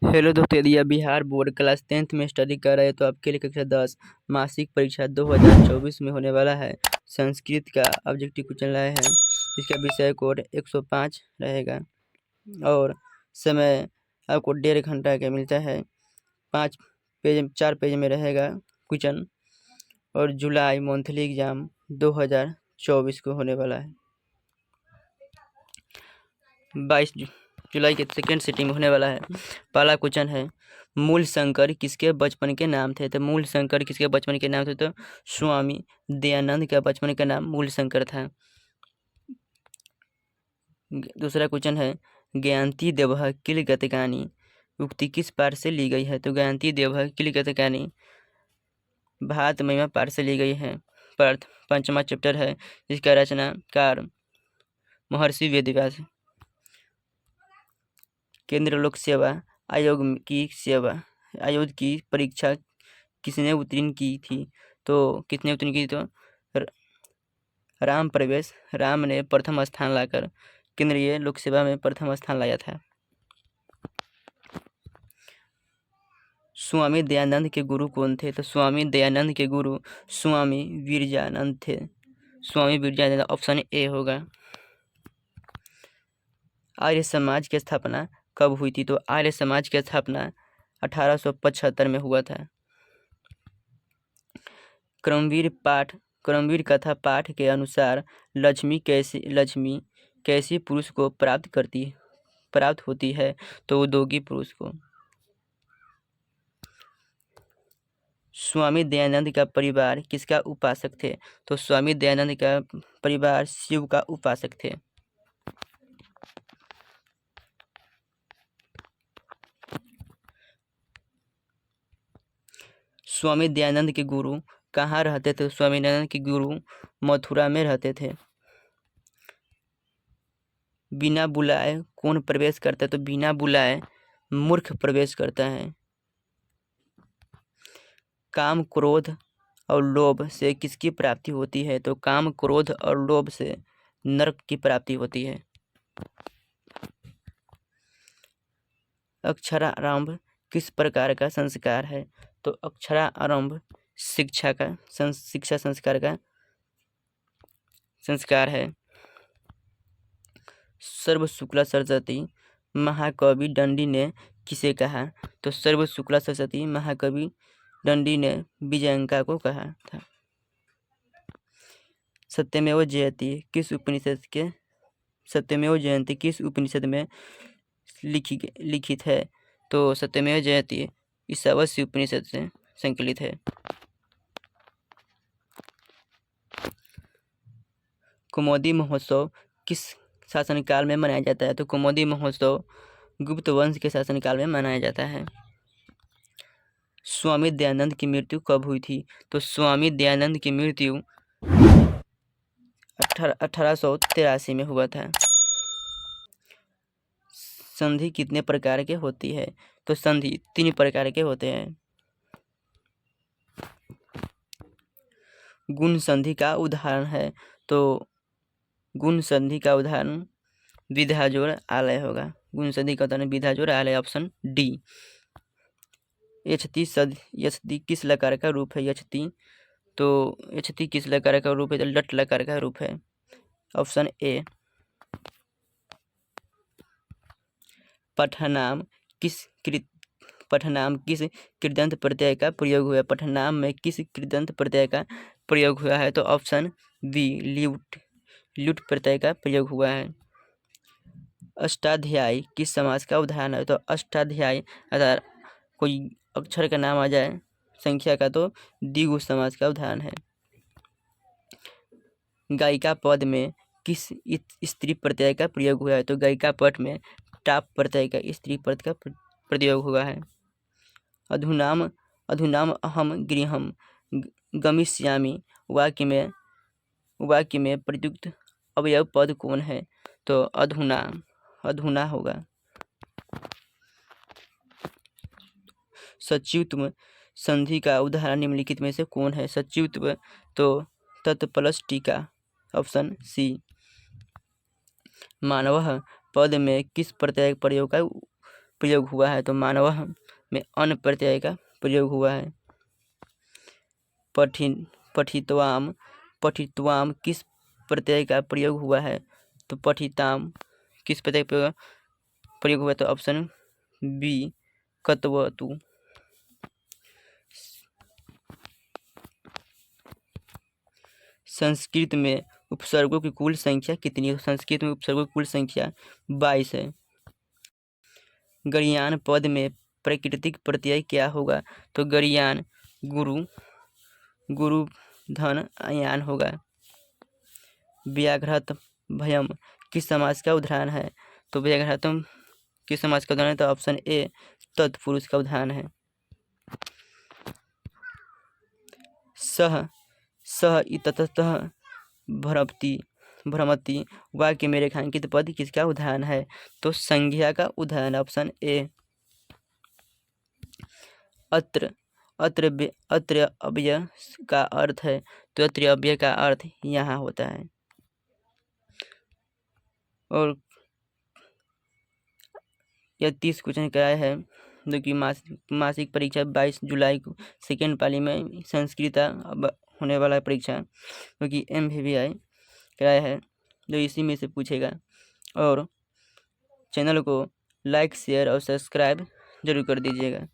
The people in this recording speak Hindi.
हेलो दोस्तों, यदि आप बिहार बोर्ड क्लास 10th में स्टडी कर रहे हैं तो आपके लिए कक्षा 10 मासिक परीक्षा 2024 में होने वाला है। संस्कृत का ऑब्जेक्टिव क्वेश्चन लाए हैं। इसका विषय कोड 105 रहेगा और समय आपको 1.5 घंटा का मिलता है। 4 पेज में रहेगा क्वेश्चन और जुलाई मंथली एग्जाम 2024 को होने वाला है। 22 जुलाई के सेकेंड सिटिंग होने वाला है। पहला क्वेश्चन है, मूल शंकर किसके बचपन के नाम थे? तो मूल शंकर किसके बचपन के नाम थे? तो स्वामी दयानंद का बचपन का नाम मूल शंकर था। दूसरा क्वेश्चन है, ज्ञानती देवः किल गतकानी उक्ति किस पाठ से ली गई है? तो ज्ञानती देवः किल गतकानी भात महिमा पाठ से ली गई है। पंचमा चैप्टर है, जिसका रचनाकार महर्षि वेदव्यास। केंद्र लोक सेवा आयोग की परीक्षा किसने उत्तीर्ण की थी? तो किसने उत्तीर्ण की? तो राम ने प्रथम स्थान लाकर केंद्रीय लोक सेवा में प्रथम स्थान लाया था। स्वामी दयानंद के गुरु कौन थे? तो स्वामी दयानंद के गुरु स्वामी विरजानंद थे। स्वामी विरजानंद ऑप्शन ए होगा। आर्य समाज की स्थापना कब हुई थी? तो आर्य समाज की स्थापना 1875 में हुआ था। क्रमवीर कथा पाठ के अनुसार लक्ष्मी कैसी पुरुष को प्राप्त होती है? तो उद्योगी पुरुष को। स्वामी दयानंद का परिवार किसका उपासक थे? तो स्वामी दयानंद का परिवार शिव का उपासक थे। स्वामी दयानंद के गुरु कहाँ रहते थे? स्वामी दयानंद के गुरु मथुरा में रहते थे। बिना बुलाए कौन प्रवेश करता है? तो बिना बुलाए मूर्ख प्रवेश करता है। काम क्रोध और लोभ से किसकी प्राप्ति होती है? तो काम क्रोध और लोभ से नरक की प्राप्ति होती है। अक्षरारंभ किस प्रकार का संस्कार है? तो अक्षरारंभ शिक्षा संस्कार का संस्कार है। सर्व शुक्ला सरस्वती महाकवि दंडी ने किसे कहा? तो सर्व शुक्ला सरस्वती महाकवि दंडी ने विजयंका को कहा था। सत्यमेव जयते किस उपनिषद में लिखित है? तो सत्यमेव जयते ईशावास्य उपनिषद से संकलित है। कुमुदी महोत्सव किस शासनकाल में मनाया जाता है? तो कुमुदी महोत्सव गुप्त वंश के शासनकाल में मनाया जाता है। स्वामी दयानंद की मृत्यु कब हुई थी? तो स्वामी दयानंद की मृत्यु 1883 में हुआ था। संधि कितने प्रकार के होती है? तो संधि 3 प्रकार के होते हैं। गुण संधि का उदाहरण है? तो गुण संधि का उदाहरण विधाजोड़ आलय होगा। गुण संधि का उदाहरण विधाजोड़ आलय, ऑप्शन डी। यछति किस लकार का रूप है? यछति, तो यछति किस लकार का रूप है? तो लट लकार का रूप है, ऑप्शन ए। पठनाम किस कृदंत प्रत्यय का प्रयोग हुआ है? पठनाम में किस कृदंत प्रत्यय का प्रयोग हुआ है? तो ऑप्शन बी, ल्यूट प्रत्यय का प्रयोग हुआ है। अष्टाध्यायी किस समास का उदाहरण है? तो अष्टाध्यायी अगर कोई अक्षर का नाम आ जाए संख्या का तो द्विगु समास का उदाहरण है। गायिका पद में किस स्त्री प्रत्यय का प्रयोग हुआ है? तो गायिका पद में टाप प्रत्यय का स्त्री पद का प्रयोग हुआ है। अधुनाम अहम गृहम गमिष्यामि वाक्य में प्रयुक्त अवयव पद कौन है? तो अधुना होगा। सचिवत्व संधि का उदाहरण निम्नलिखित में से कौन है? सचिवत्व, तो तत्प्लस टीका, ऑप्शन सी। मानवः पद में किस प्रत्यय प्रयोग का प्रयोग हुआ है? तो मानव में अन प्रत्यय का प्रयोग हुआ है। पठित्वाम पठित्वाम किस प्रत्यय का प्रयोग हुआ है? तो पठिताम किस प्रत्यय का प्रयोग हुआ? तो ऑप्शन बी कतवतु। संस्कृत में उपसर्गों की कुल संख्या कितनी है? संस्कृत में उपसर्गों की कुल संख्या 22 है। गरीयान पद में प्राकृतिक प्रत्यय क्या होगा? तो गरीयान गुरु गुरु धन अयान होगा। व्याघ्रत भयम किस समास का उदाहरण है? तो व्याघ्रतम किस समास का उदाहरण है? तो ऑप्शन ए तत्पुरुष का उदाहरण है। सह सह इततः भ्रमति वाक्य में रेखांकित पद किसका उदाहरण है? तो संज्ञा का उदाहरण, ऑप्शन ए। अत्र अत्र अव्यय का अर्थ है? तो अत्र अव्यय का अर्थ यहाँ होता है। और यह 30 क्वेश्चन का है जो कि मासिक परीक्षा 22 जुलाई को सेकेंड पाली में संस्कृत अब होने वाला परीक्षा जो कि MVVI कराया है, जो इसी में से पूछेगा। और चैनल को लाइक शेयर और सब्सक्राइब जरूर कर दीजिएगा।